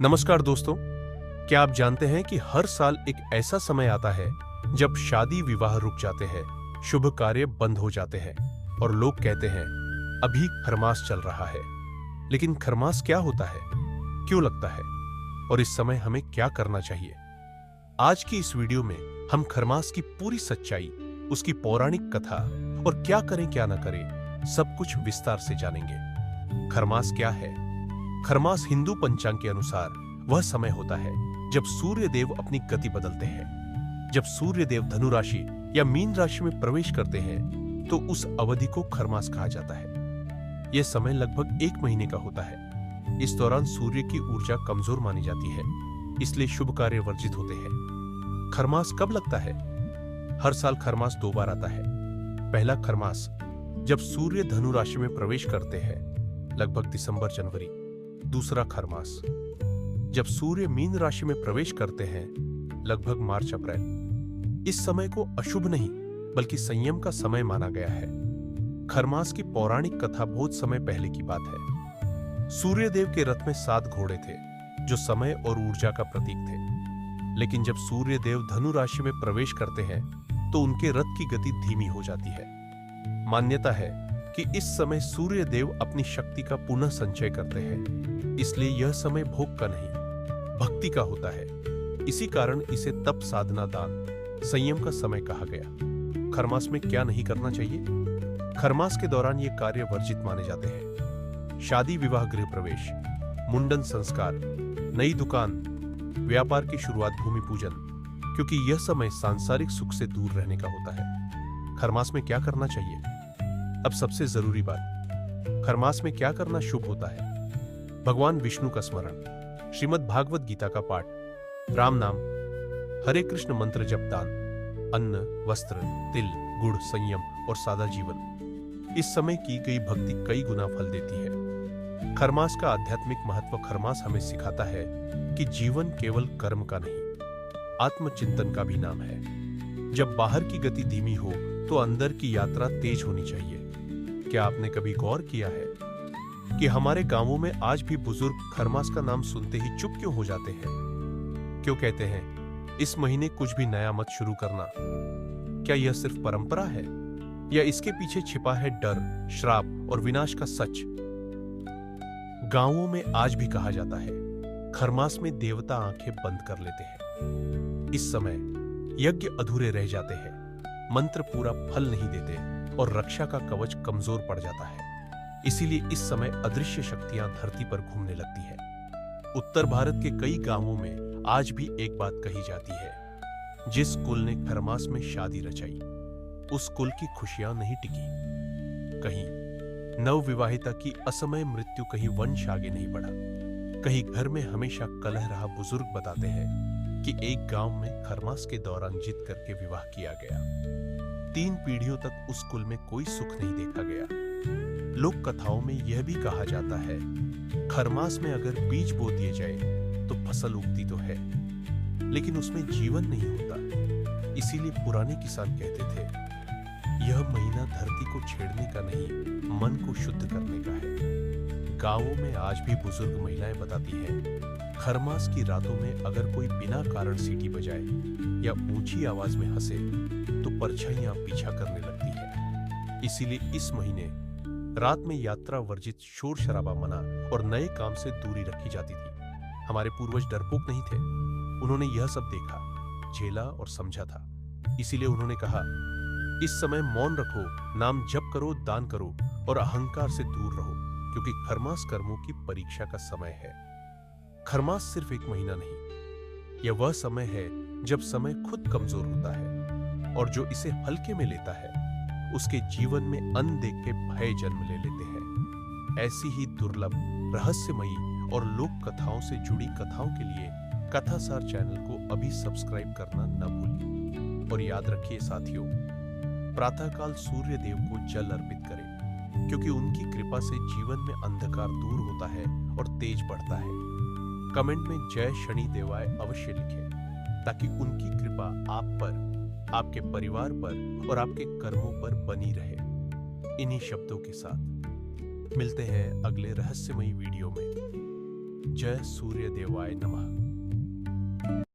नमस्कार दोस्तों, क्या आप जानते हैं कि हर साल एक ऐसा समय आता है जब शादी विवाह रुक जाते हैं, शुभ कार्य बंद हो जाते हैं और लोग कहते हैं अभी खरमास चल रहा है। लेकिन खरमास क्या होता है, क्यों लगता है और इस समय हमें क्या करना चाहिए? आज की इस वीडियो में हम खरमास की पूरी सच्चाई, उसकी पौराणिक कथा और क्या करें क्या ना करें, सब कुछ विस्तार से जानेंगे। खरमास क्या है? खरमास हिंदू पंचांग के अनुसार वह समय होता है जब सूर्य देव अपनी गति बदलते हैं। जब सूर्य देव धनु राशि या मीन राशि में प्रवेश करते हैं तो उस अवधि को खरमास कहा जाता है। यह समय लगभग 1 महीने का होता है। इस दौरान सूर्य की ऊर्जा कमजोर मानी जाती है, इसलिए शुभ कार्य वर्जित होते हैं। खरमास कब लगता है? हर साल खरमास 2 बार आता है। पहला खरमास जब सूर्य धनु राशि में प्रवेश करते हैं, लगभग दिसंबर जनवरी। दूसरा खरमास जब सूर्य मीन राशि में प्रवेश करते हैं, लगभग मार्च अप्रैल। इस समय को अशुभ नहीं बल्कि संयम का समय माना गया है। खरमास की पौराणिक कथा बहुत समय पहले की बात है। सूर्यदेव के रथ में 7 घोड़े थे जो समय और ऊर्जा का प्रतीक थे। लेकिन जब सूर्यदेव धनु राशि में प्रवेश करते हैं तो उनके रथ की गति धीमी हो जाती है। मान्यता है कि इस समय सूर्य देव अपनी शक्ति का पुनः संचय करते हैं, इसलिए यह समय भोग का नहीं, भक्ति का होता है। इसी कारण इसे तप, साधना, दान, संयम का समय कहा गया। खरमास में क्या नहीं करना चाहिए? खरमास के दौरान ये कार्य वर्जित माने जाते हैं। शादी विवाह, गृह प्रवेश, मुंडन संस्कार, नई दुकान, व्यापार की शुरुआत, भूमि पूजन, क्योंकि यह समय सांसारिक सुख से दूर रहने का होता है। खरमास में क्या करना चाहिए? अब सबसे जरूरी बात, खरमास में क्या करना शुभ होता है? भगवान विष्णु का स्मरण, श्रीमद् भागवत गीता का पाठ, राम नाम, हरे कृष्ण मंत्र जप, दान, अन्न, वस्त्र, तिल, गुड़, संयम और सादा जीवन। इस समय की गई भक्ति कई गुना फल देती है। खरमास का आध्यात्मिक महत्व। खरमास हमें सिखाता है कि जीवन केवल कर्म का नहीं, आत्मचिंतन का भी नाम है। जब बाहर की गति धीमी हो तो अंदर की यात्रा तेज होनी चाहिए। क्या आपने कभी गौर किया है कि हमारे गांवों में आज भी बुजुर्ग खरमास का नाम सुनते ही चुप क्यों हो जाते हैं? क्यों कहते हैं इस महीने कुछ भी नया मत शुरू करना? क्या यह सिर्फ परंपरा है या इसके पीछे छिपा है डर, श्राप और विनाश का सच? गांवों में आज भी कहा जाता है खरमास में देवता आंखें बंद कर लेते हैं। इस समय यज्ञ अधूरे रह जाते हैं, मंत्र पूरा फल नहीं देते और रक्षा का कवच कमजोर पड़ जाता है। इसीलिए इस समय अदृश्य शक्तियां धरती पर घूमने लगती है। उत्तर भारत के कई गांवों में आज भी एक बात कही जाती है, जिस कुल ने खरमास में शादी रचाई उस कुल की खुशियां नहीं टिकी। कहीं नवविवाहिता की असमय मृत्यु, कहीं वंश आगे नहीं बढ़ा, कहीं घर में हमेशा कलह रहा। बुजुर्ग बताते हैं कि एक गांव में खरमास के दौरान जिद करके विवाह किया गया। 3 पीढ़ियों तक उस कुल में कोई सुख नहीं देखा गया। लोक कथाओं में यह भी कहा जाता है खरमास में अगर बीज बो दिए जाए तो फसल उगती तो है, लेकिन उसमें जीवन नहीं होता। इसीलिए पुराने किसान कहते थे यह महीना धरती को छेड़ने का नहीं, मन को शुद्ध करने का है। गांवों में आज भी बुजुर्ग महिलाएं बताती हैं खरमास की रातों में अगर कोई बिना कारण सीटी बजाए या ऊंची आवाज में हंसे तो परछाइयां पीछा करने लगती है। इसीलिए इस महीने रात में यात्रा वर्जित, शोर शराबा मना और नए काम से दूरी रखी जाती थी। हमारे पूर्वज डरपोक नहीं थे, उन्होंने यह सब देखा, झेला और समझा था। इसीलिए उन्होंने कहा इस समय मौन रखो, नाम जप करो, दान करो और अहंकार से दूर रहो, क्योंकि खरमास कर्मों की परीक्षा का समय है। खरमास सिर्फ 1 महीना नहीं, यह वह समय है जब समय खुद कमजोर होता है और जो इसे हल्के में लेता है उसके जीवन में अनदेखे के भय जन्म ले लेते हैं। ऐसी ही दुर्लभ, रहस्यमयी और लोक कथाओं से जुड़ी कथाओं के लिए कथासार चैनल को अभी सब्सक्राइब करना न भूलिए। और याद रखिए साथियों, प्रातःकाल सूर्य देव को जल अर्पित करें, क्योंकि उनकी कृपा से जीवन में अंधकार दूर होता है और तेज बढ़ता है। कमेंट में जय शनि देवाय अवश्य लिखें, ताकि उनकी कृपा आप पर, आपके परिवार पर और आपके कर्मों पर बनी रहे। इन्हीं शब्दों के साथ मिलते हैं अगले रहस्यमयी वीडियो में। जय सूर्य देवाय नमः।